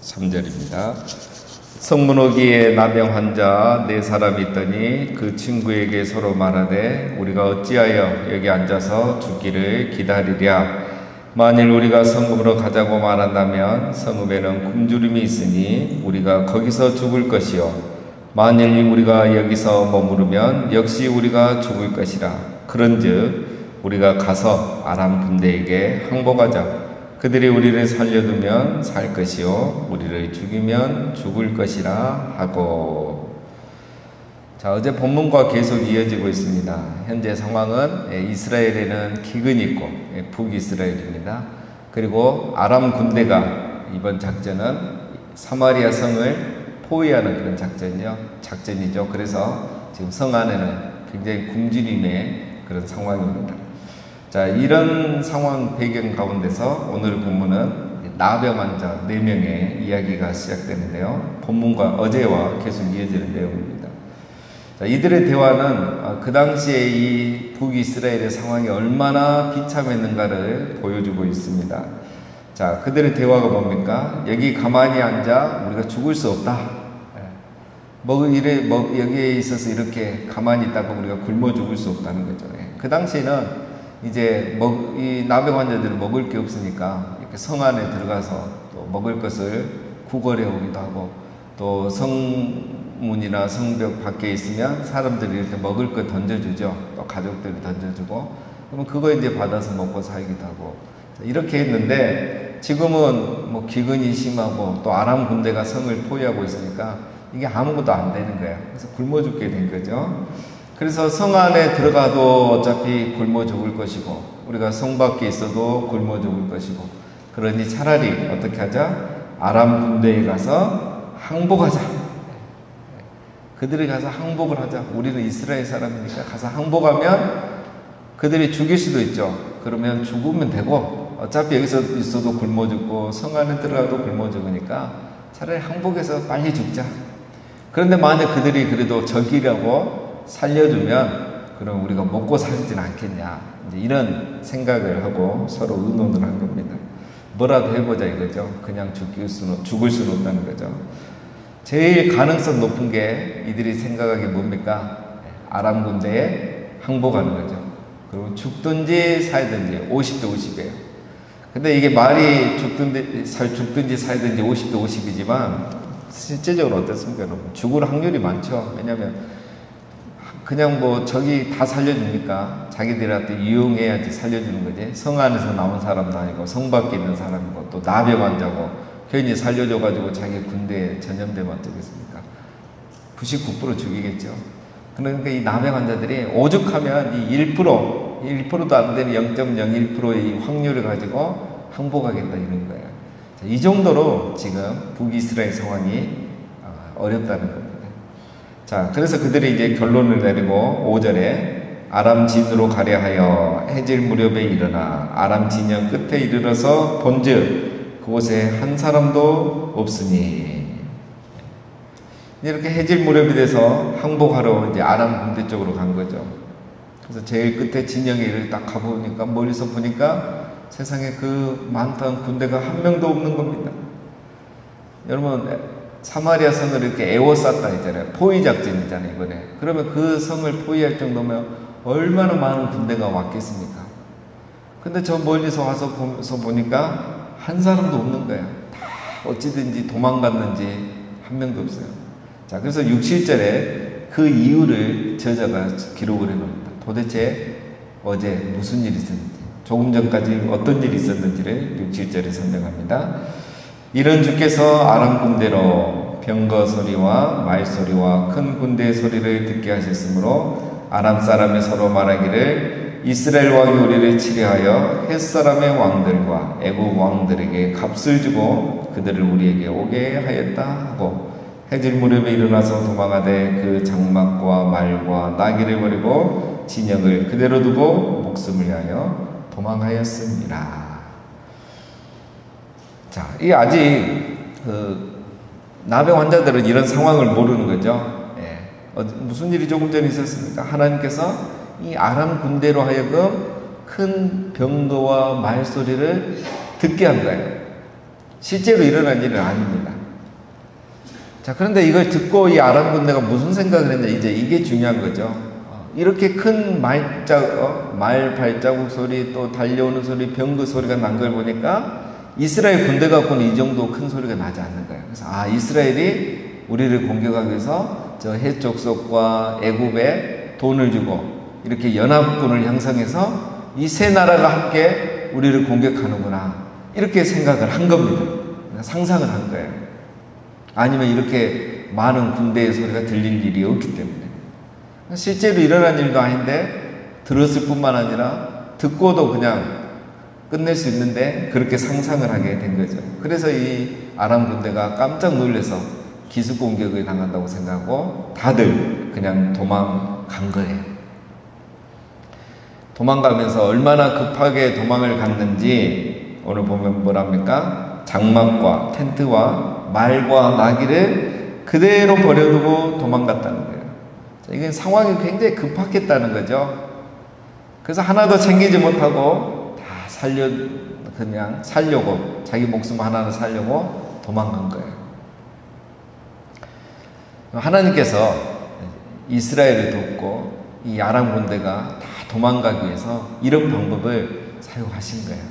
3절입니다. 성문호기에 나병 환자 4사람이 있더니 그 친구에게 서로 말하되 우리가 어찌하여 여기 앉아서 죽기를 기다리랴. 만일 우리가 성읍으로 가자고 말한다면 성읍에는 굶주림이 있으니 우리가 거기서 죽을 것이요 만일 우리가 여기서 머무르면 역시 우리가 죽을 것이라. 그런즉 우리가 가서 아람 군대에게 항복하자. 그들이 우리를 살려두면 살 것이요 우리를 죽이면 죽을 것이라 하고. 자, 어제 본문과 계속 이어지고 있습니다. 현재 상황은 이스라엘에는 기근이 있고 북이스라엘입니다. 그리고 아람 군대가 이번 작전은 사마리아 성을 포위하는 그런 작전이죠. 그래서 지금 성 안에는 굉장히 굶주림의 그런 상황입니다. 자, 이런 상황 배경 가운데서 오늘 본문은 나병 환자 4명의 이야기가 시작되는데요. 본문과 어제와 계속 이어지는 내용입니다. 자, 이들의 대화는 그 당시에 이 북이스라엘의 상황이 얼마나 비참했는가를 보여주고 있습니다. 자, 그들의 대화가 뭡니까? 여기 가만히 앉아 우리가 죽을 수 없다. 여기에 있어서 이렇게 가만히 있다가 우리가 굶어 죽을 수 없다는 거죠. 그 당시에는 이제 이 나병 환자들은 먹을 게 없으니까 이렇게 성 안에 들어가서 또 먹을 것을 구걸해 오기도 하고, 또 성문이나 성벽 밖에 있으면 사람들이 이렇게 먹을 거 던져주죠. 또 가족들이 던져주고, 그러면 그거 이제 받아서 먹고 살기도 하고 이렇게 했는데, 지금은 뭐 기근이 심하고 또 아람 군대가 성을 포위하고 있으니까 이게 아무것도 안 되는 거예요. 그래서 굶어 죽게 된 거죠. 그래서 성 안에 들어가도 어차피 굶어 죽을 것이고, 우리가 성 밖에 있어도 굶어 죽을 것이고, 그러니 차라리 어떻게 하자? 아람 군대에 가서 항복하자. 그들이 가서 항복을 하자. 우리는 이스라엘 사람이니까 가서 항복하면 그들이 죽일 수도 있죠. 그러면 죽으면 되고, 어차피 여기서 있어도 굶어 죽고 성 안에 들어가도 굶어 죽으니까 차라리 항복해서 빨리 죽자. 그런데 만약 그들이 그래도 적이라고 살려주면 그럼 우리가 먹고 살지는 않겠냐, 이제 이런 생각을 하고 서로 의논을 한 겁니다. 뭐라도 해보자 이거죠. 그냥 죽을 수는 없다는 거죠. 제일 가능성 높은 게 이들이 생각하기 뭡니까? 아람 군대에 항복하는 거죠. 그리고 죽든지 살든지 50대 50이에요. 근데 이게 말이 죽든지 살든지 50대 50이지만 실제적으로 어떻습니까, 여러분? 죽을 확률이 많죠. 왜냐하면 그냥 뭐 저기 다 살려주니까 자기들한테 이용해야지 살려주는 거지. 성 안에서 나온 사람도 아니고 성 밖에 있는 사람이고 또 나병 환자고 괜히 살려줘가지고 자기 군대에 전염되면 어쩌겠습니까? 99% 죽이겠죠. 그러니까 이 나병 환자들이 오죽하면 이 1%도 안 되는 0.01%의 확률을 가지고 항복하겠다 이런 거예요. 자, 이 정도로 지금 북이스라엘 상황이 어렵다는 겁니다. 자, 그래서 그들이 이제 결론을 내리고 5절에 아람 진으로 가려 하여 해질 무렵에 일어나 아람 진영 끝에 이르러서 본즉 그곳에 한 사람도 없으니. 이렇게 해질 무렵이 돼서 항복하러 이제 아람 군대 쪽으로 간 거죠. 그래서 제일 끝에 진영에 딱 가보니까 멀리서 보니까 세상에 그 많던 군대가 한 명도 없는 겁니다. 여러분, 사마리아 성을 이렇게 에워쌌다 했잖아요. 포위 작전이잖아요, 이번에. 그러면 그 성을 포위할 정도면 얼마나 많은 군대가 왔겠습니까? 근데 저 멀리서 와서 보니까 한 사람도 없는 거예요. 다 어찌든지 도망갔는지 한 명도 없어요. 자, 그래서 6, 7절에 그 이유를 저자가 기록을 해놓습니다. 도대체 어제 무슨 일이 있었는지, 조금 전까지 어떤 일이 있었는지를 6, 7절에 설명합니다. 이런 주께서 아람 군대로 병거 소리와 말 소리와 큰 군대 소리를 듣게 하셨으므로 아람 사람이 서로 말하기를 이스라엘 왕이 우리를 치려하여 헷 사람의 왕들과 애국 왕들에게 값을 주고 그들을 우리에게 오게 하였다 하고, 해질 무렵에 일어나서 도망하되 그 장막과 말과 나귀를 버리고 진영을 그대로 두고 목숨을 위하여 도망하였습니다. 자, 이 아직 나병 환자들은 이런 상황을 모르는 거죠. 무슨 일이 조금 전에 있었습니까? 하나님께서 이 아람 군대로 하여금 큰 병거와 말소리를 듣게 한 거예요. 실제로 일어난 일은 아닙니다. 자, 그런데 이걸 듣고 이 아람 군대가 무슨 생각을 했냐, 이제 이게 중요한 거죠. 이렇게 큰 말 발자국 소리, 또 달려오는 소리, 병거 소리가 난 걸 보니까 이스라엘 군대 갖고는 이 정도 큰 소리가 나지 않는 거예요. 그래서 이스라엘이 우리를 공격하기 위해서 저 헷족속과 애굽에 돈을 주고 이렇게 연합군을 형성해서 이 세 나라가 함께 우리를 공격하는구나, 이렇게 생각을 한 겁니다. 상상을 한 거예요. 아니면 이렇게 많은 군대의 소리가 들릴 일이 없기 때문에. 실제로 일어난 일도 아닌데 들었을 뿐만 아니라 듣고도 그냥 끝낼 수 있는데 그렇게 상상을 하게 된 거죠. 그래서 이 아람 군대가 깜짝 놀라서 기습 공격을 당한다고 생각하고 다들 그냥 도망간 거예요. 도망가면서 얼마나 급하게 도망을 갔는지 오늘 보면 뭐랍니까? 장막과 텐트와 말과 나귀를 그대로 버려두고 도망갔다는 거예요. 이게 상황이 굉장히 급박했다는 거죠. 그래서 하나도 챙기지 못하고 다 그냥 살려고, 자기 목숨 하나를 살려고 도망간 거예요. 하나님께서 이스라엘을 돕고 이 아람 군대가 다 도망가기 위해서 이런 방법을 사용하신 거예요.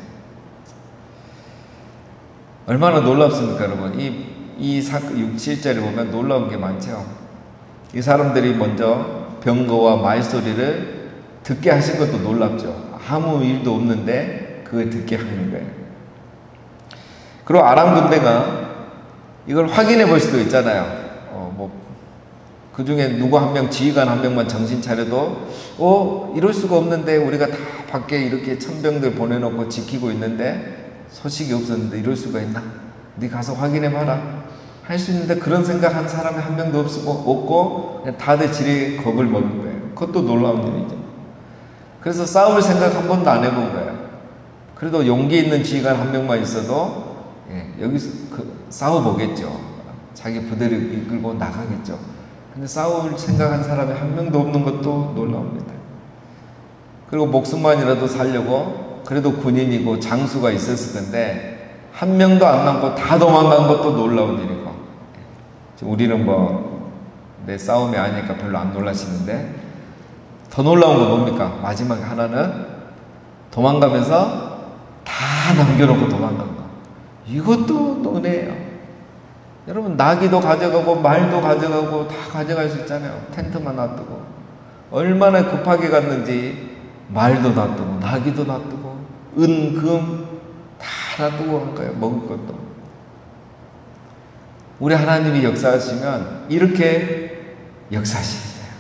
얼마나 놀랍습니까, 여러분? 이 사건 6, 7절에 보면 놀라운 게 많죠. 이 사람들이 먼저 병거와 말소리를 듣게 하신 것도 놀랍죠. 아무 일도 없는데 그걸 듣게 하는 거예요. 그리고 아람 군대가 이걸 확인해 볼 수도 있잖아요. 그 중에 누구 한 명, 지휘관 한 명만 정신 차려도 이럴 수가 없는데 우리가 다 밖에 이렇게 천병들 보내놓고 지키고 있는데 소식이 없었는데 이럴 수가 있나? 네 가서 확인해 봐라. 할 수 있는데 그런 생각 한 사람이 한 명도 없고 그냥 다들 지레 겁을 먹은 거예요. 그것도 놀라운 일이죠. 그래서 싸울 생각 한 번도 안 해본 거예요. 그래도 용기 있는 지휘관 한 명만 있어도 여기서 싸워보겠죠. 자기 부대를 이끌고 나가겠죠. 근데 싸울 생각한 사람이 한 명도 없는 것도 놀라웁니다. 그리고 목숨만이라도 살려고 그래도 군인이고 장수가 있었을 텐데 한 명도 안 남고 다 도망간 것도 놀라운 일이고, 우리는 내 싸움이 아니니까 별로 안 놀라시는데 더 놀라운 건 뭡니까? 마지막 하나는 도망가면서 다 남겨놓고 도망간 거. 이것도 은혜예요. 여러분, 나귀도 가져가고 말도 가져가고 다 가져갈 수 있잖아요. 텐트만 놔두고. 얼마나 급하게 갔는지 말도 놔두고 나귀도 놔두고 은, 금 다 놔두고 한 거예요. 먹을 것도. 우리 하나님이 역사하시면 이렇게 역사하시는 거예요.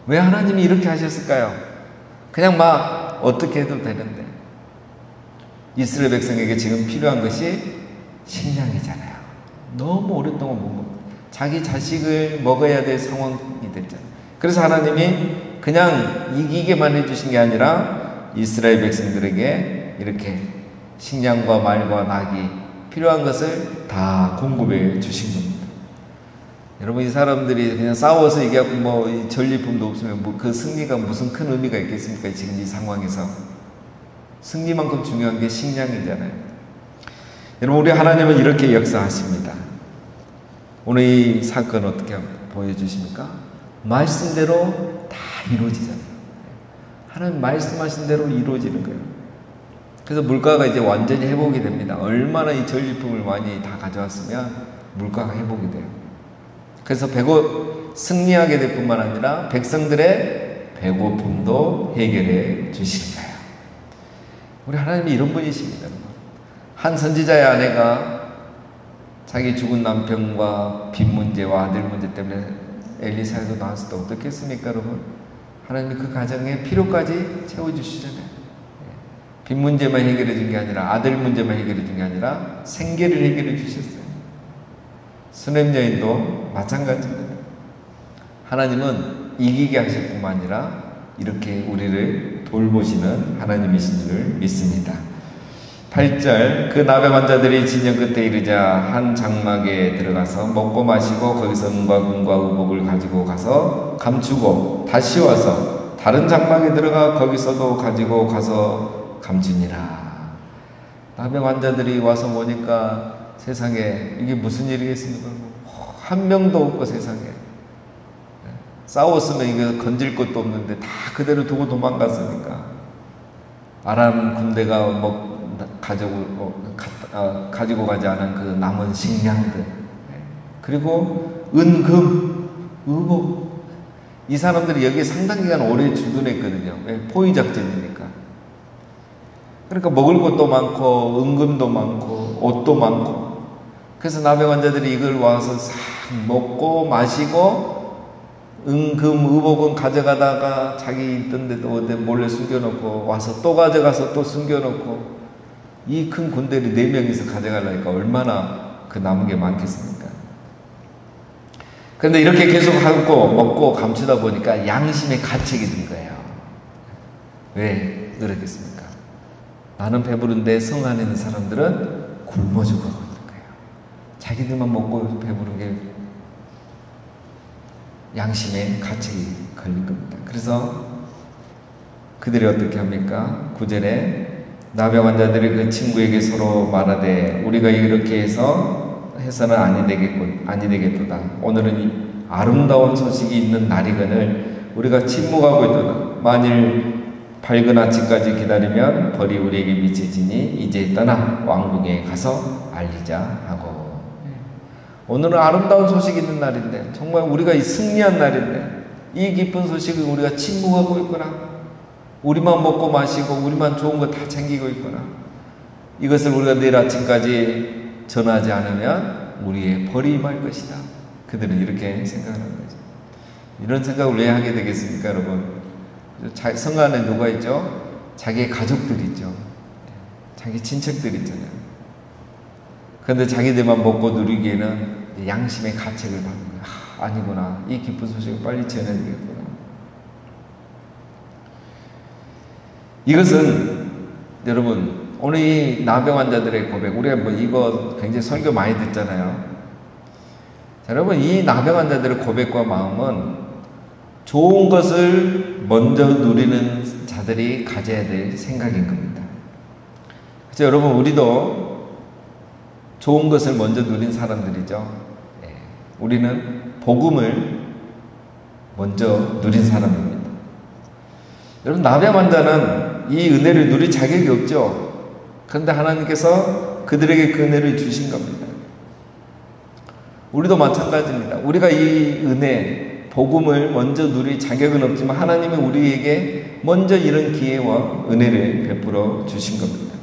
왜 하나님이 이렇게 하셨을까요? 그냥 어떻게 해도 되는데. 이스라엘 백성에게 지금 필요한 것이 식량이잖아요. 너무 오랫동안 못 먹고 자기 자식을 먹어야 될 상황이 됐잖아요. 그래서 하나님이 그냥 이기게만 해주신 게 아니라 이스라엘 백성들에게 이렇게 식량과 말과 나귀 필요한 것을 다 공급해 주신 겁니다. 여러분, 이 사람들이 그냥 싸워서 얘기하고 이 전리품도 없으면 그 승리가 무슨 큰 의미가 있겠습니까? 지금 이 상황에서 승리만큼 중요한 게 식량이잖아요. 여러분, 우리 하나님은 이렇게 역사하십니다. 오늘 이 사건 어떻게 보여주십니까? 말씀대로 다 이루어지잖아요. 하나님 말씀하신 대로 이루어지는 거예요. 그래서 물가가 이제 완전히 회복이 됩니다. 얼마나 이 전리품을 많이 다 가져왔으면 물가가 회복이 돼요. 그래서 승리하게 될 뿐만 아니라 백성들의 배고픔도 해결해 주시는 거예요. 우리 하나님이 이런 분이십니다. 한 선지자의 아내가 자기 죽은 남편과 빚 문제와 아들 문제 때문에 엘리사에도 나왔을 때 어떻겠습니까, 여러분? 하나님이 그 가정의 필요까지 채워주시잖아요. 빚 문제만 해결해 준 게 아니라 아들 문제만 해결해 준 게 아니라 생계를 해결해 주셨어요. 수냄 여인도 마찬가지입니다. 하나님은 이기게 하실 뿐만 아니라 이렇게 우리를 돌보시는 하나님이신 줄 믿습니다. 8절, 그 나병 환자들이 진영 끝에 이르자 한 장막에 들어가서 먹고 마시고 거기서 은과 금과 의복을 가지고 가서 감추고 다시 와서 다른 장막에 들어가 거기서도 가지고 가서 감추니라. 나병 환자들이 와서 보니까 세상에 이게 무슨 일이겠습니까? 한 명도 없고 세상에 싸웠으면 이거 건질 것도 없는데 다 그대로 두고 도망갔으니까 아람 군대가 가지고 가지 않은 그 남은 식량들, 그리고 은금, 의복, 이 사람들이 여기에 상당 기간 오래 주둔했거든요. 포위 작전이니까. 그러니까 먹을 것도 많고 은금도 많고 옷도 많고, 그래서 나병 환자들이 이걸 와서 싹 먹고 마시고 은금, 의복은 가져가다가 자기 있던 데도 어디 몰래 숨겨놓고 와서 또 가져가서 또 숨겨놓고, 이 큰 군대를 4명이서 가져가려니까 얼마나 그 남은 게 많겠습니까? 그런데 이렇게 계속 하고 먹고 감추다 보니까 양심의 가책이 든 거예요. 왜 그러겠습니까? 나는 배부른데 성 안에 있는 사람들은 굶어 죽어가고 있는 거예요. 자기들만 먹고 배부른 게 양심의 가책이 걸린 겁니다. 그래서 그들이 어떻게 합니까? 9절에 나병 환자들이 그 친구에게 서로 말하되 우리가 이렇게 해서는 아니 되겠도다. 오늘은 이 아름다운 소식이 있는 날이거늘 우리가 침묵하고 있도다. 만일 밝은 아침까지 기다리면 벌이 우리에게 미쳐지니 이제 떠나 왕궁에 가서 알리자 하고. 오늘은 아름다운 소식이 있는 날인데, 정말 우리가 이 승리한 날인데 이 기쁜 소식을 우리가 침묵하고 있구나. 우리만 먹고 마시고 우리만 좋은 거 다 챙기고 있구나. 이것을 우리가 내일 아침까지 전하지 않으면 우리의 벌이 임할 것이다. 그들은 이렇게 생각하는 거죠. 이런 생각을 왜 하게 되겠습니까, 여러분? 성 안에 누가 있죠? 자기의 가족들이 있죠. 자기 친척들이 있잖아요. 그런데 자기들만 먹고 누리기에는 양심의 가책을 받는 거예요. 아니구나. 이 기쁜 소식을 빨리 전해야 되겠구나. 이것은 여러분, 오늘 이 나병 환자들의 고백, 우리가 이거 굉장히 설교 많이 듣잖아요. 자, 여러분, 이 나병 환자들의 고백과 마음은 좋은 것을 먼저 누리는 자들이 가져야 될 생각인 겁니다. 그래서 여러분, 우리도 좋은 것을 먼저 누린 사람들이죠. 우리는 복음을 먼저 누린 사람입니다. 여러분, 나병 환자는 이 은혜를 누릴 자격이 없죠. 그런데 하나님께서 그들에게 그 은혜를 주신 겁니다. 우리도 마찬가지입니다. 우리가 이 은혜, 복음을 먼저 누릴 자격은 없지만 하나님이 우리에게 먼저 이런 기회와 은혜를 베풀어 주신 겁니다.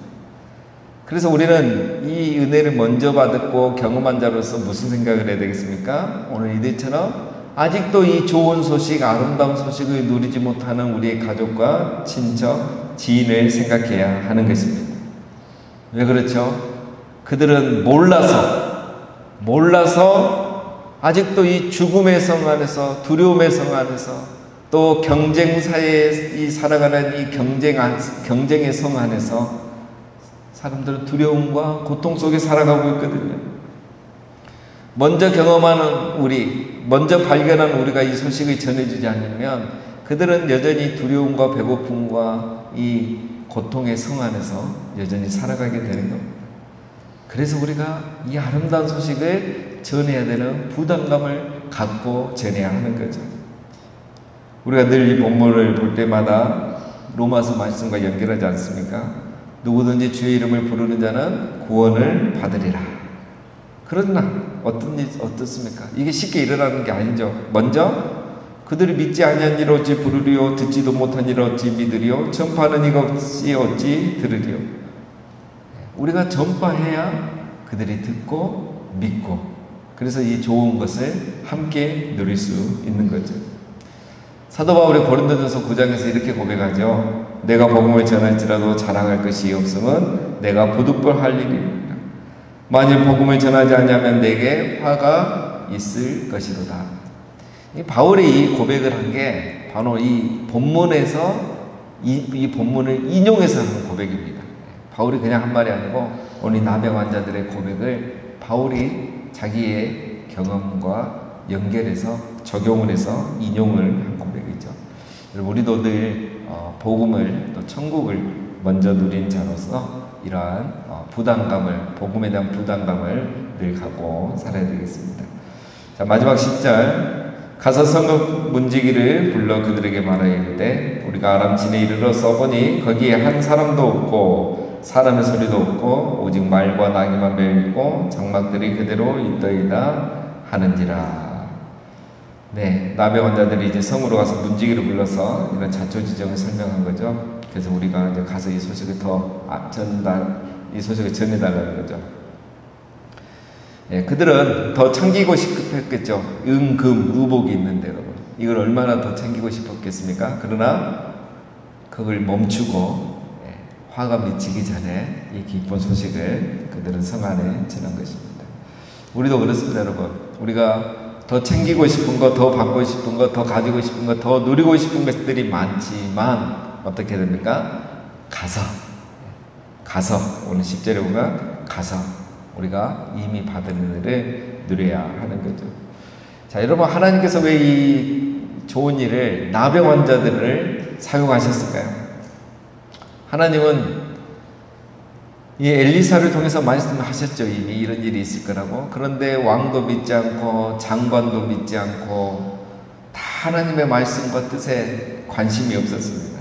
그래서 우리는 이 은혜를 먼저 받았고 경험한 자로서 무슨 생각을 해야 되겠습니까? 오늘 이들처럼 아직도 이 좋은 소식, 아름다운 소식을 누리지 못하는 우리의 가족과 친척, 지인을 생각해야 하는 것입니다. 왜 그렇죠? 그들은 몰라서 아직도 이 죽음의 성 안에서, 두려움의 성 안에서, 또 경쟁사에 살아가는 이 경쟁의 성 안에서 사람들은 두려움과 고통 속에 살아가고 있거든요. 먼저 경험하는 우리, 먼저 발견한 우리가 이 소식을 전해주지 않으면 그들은 여전히 두려움과 배고픔과 이 고통의 성 안에서 여전히 살아가게 되는 겁니다. 그래서 우리가 이 아름다운 소식을 전해야 되는 부담감을 갖고 전해야 하는 거죠. 우리가 늘 이 본문을 볼 때마다 로마서 말씀과 연결하지 않습니까? 누구든지 주의 이름을 부르는 자는 구원을 받으리라. 그러나 어떻습니까? 이게 쉽게 일어나는 게 아니죠. 먼저 그들이 믿지 아니한 일 어찌 부르리요, 듣지도 못한 일 어찌 믿으리요, 전파하는 이가 없이 어찌 들으리요. 우리가 전파해야 그들이 듣고 믿고, 그래서 이 좋은 것을 함께 누릴 수 있는 거죠. 사도 바울이 고린도전서 9장에서 이렇게 고백하죠. 내가 복음을 전할지라도 자랑할 것이 없음은 내가 부득불할 일입니다. 만일 복음을 전하지 않으면 내게 화가 있을 것이로다. 이 바울이 이 고백을 한 게 바로 이 본문에서 이 본문을 인용해서 한 고백입니다. 바울이 그냥 한 말이 아니고 오늘 나병 환자들의 고백을 바울이 자기의 경험과 연결해서 적용을 해서 인용을 한 고백이죠. 우리도 늘 복음을 또 천국을 먼저 누린 자로서 이러한 부담감을, 복음에 대한 부담감을 늘 갖고 살아야 되겠습니다. 자, 마지막 10절. 가서 성읍 문지기를 불러 그들에게 말하여 이르되 우리가 아람 진에 이르러 써보니 거기에 한 사람도 없고 사람의 소리도 없고 오직 말과 나귀만 매여 있고 장막들이 그대로 있더이다 하는지라. 네, 나병 환자들이 이제 성으로 가서 문지기를 불러서 이런 자초지정을 설명한 거죠. 그래서 우리가 이제 가서 이 소식을 이 소식을 전해달라는 거죠. 예, 그들은 더 챙기고 싶었겠죠. 금, 의복이 있는데 여러분. 이걸 얼마나 더 챙기고 싶었겠습니까? 그러나 그걸 멈추고 화가 미치기 전에 이 기쁜 소식을 그들은 성 안에 전한 것입니다. 우리도 그렇습니다, 여러분. 우리가 더 챙기고 싶은 것, 더 받고 싶은 것, 더 가지고 싶은 것, 더 누리고 싶은 것들이 많지만 어떻게 됩니까? 가서 오늘 10절에 보면 가서 우리가 이미 받은 은혜를 누려야 하는 거죠. 자, 여러분, 하나님께서 왜 이 좋은 일을 나병 환자들을 사용하셨을까요? 하나님은 이 엘리사를 통해서 말씀하셨죠. 이미 이런 일이 있을 거라고. 그런데 왕도 믿지 않고 장관도 믿지 않고 다 하나님의 말씀과 뜻에 관심이 없었습니다.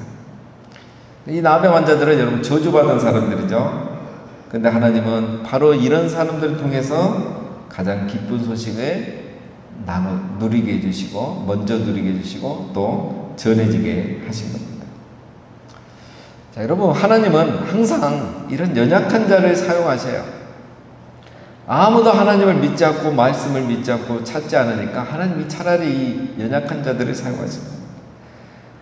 이 나병 환자들은 여러분 저주받은 사람들이죠. 근데 하나님은 바로 이런 사람들을 통해서 가장 기쁜 소식을 누리게 해주시고, 먼저 누리게 해주시고, 또 전해지게 하신 겁니다. 자, 여러분, 하나님은 항상 이런 연약한 자를 사용하셔요. 아무도 하나님을 믿지 않고, 말씀을 믿지 않고 찾지 않으니까 하나님이 차라리 이 연약한 자들을 사용하십니다.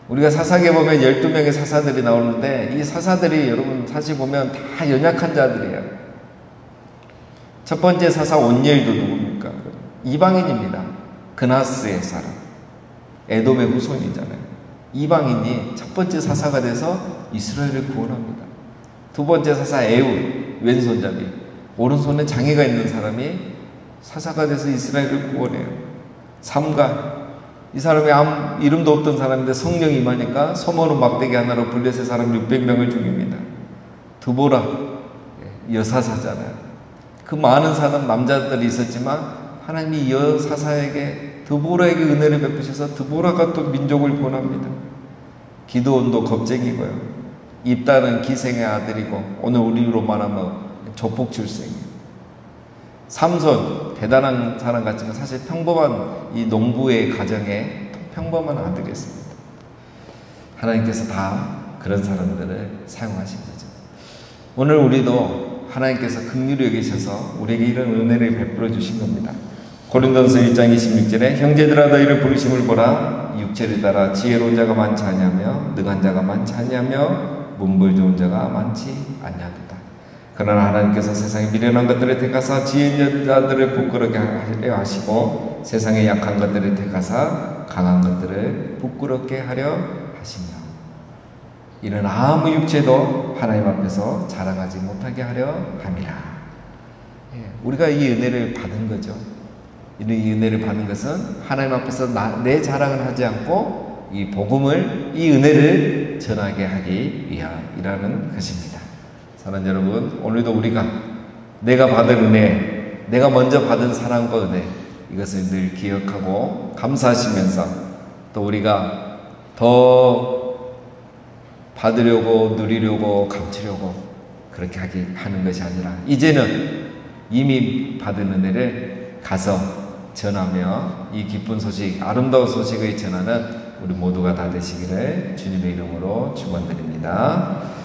우리가 사사기에 보면 12명의 사사들이 나오는데 이 사사들이 여러분 사실 보면 다 연약한 자들이에요. 첫 번째 사사 온니엘도 누굽니까? 이방인입니다. 그나스의 사람. 에돔의 후손이잖아요. 이방인이 첫 번째 사사가 돼서 이스라엘을 구원합니다. 두 번째 사사 에울, 왼손잡이. 오른손에 장애가 있는 사람이 사사가 돼서 이스라엘을 구원해요. 삼가. 이 사람이 아무 이름도 없던 사람인데 성령이 임하니까 소모는 막대기 하나로 블레셋 사람 600명을 죽입니다. 드보라 여사사잖아요. 그 많은 사람 남자들이 있었지만 하나님이 여사사에게 드보라에게 은혜를 베푸셔서 드보라가 또 민족을 구원합니다. 기드온도 겁쟁이고요. 입다는 기생의 아들이고 오늘 우리로 말하면 조폭 출생이에요. 삼손 대단한 사람 같지만 사실 평범한 이 농부의 가정에 평범한 아들이었습니다. 하나님께서 다 그런 사람들을 사용하신 거죠. 오늘 우리도 하나님께서 긍휼히 여기셔서 우리에게 이런 은혜를 베풀어 주신 겁니다. 고린도전서 1장 26절에 형제들아 너희를 부르심을 보라 육체를 따라 지혜로운 자가 많지 아니하며 능한 자가 많지 아니하며 문벌 좋은 자가 많지 아니하도다. 그러나 하나님께서 세상에 미련한 것들을 택하사 지혜 있는 자들을 부끄럽게 하려 하시고 세상에 약한 것들을 택하사 강한 것들을 부끄럽게 하려 하시며 이는 아무 육체도 하나님 앞에서 자랑하지 못하게 하려 함이라. 우리가 이 은혜를 받은 거죠. 이 은혜를 받는 것은 하나님 앞에서 내 자랑을 하지 않고 이 복음을, 이 은혜를 전하게 하기 위함이라는 것입니다. 사랑하는 여러분, 오늘도 우리가 내가 받은 은혜, 내가 먼저 받은 사랑과 은혜, 이것을 늘 기억하고 감사하시면서 또 우리가 더 받으려고 누리려고 감추려고 그렇게 하는 것이 아니라 이제는 이미 받은 은혜를 가서 전하며 이 기쁜 소식, 아름다운 소식을 전하는 우리 모두가 다 되시기를 주님의 이름으로 축원드립니다.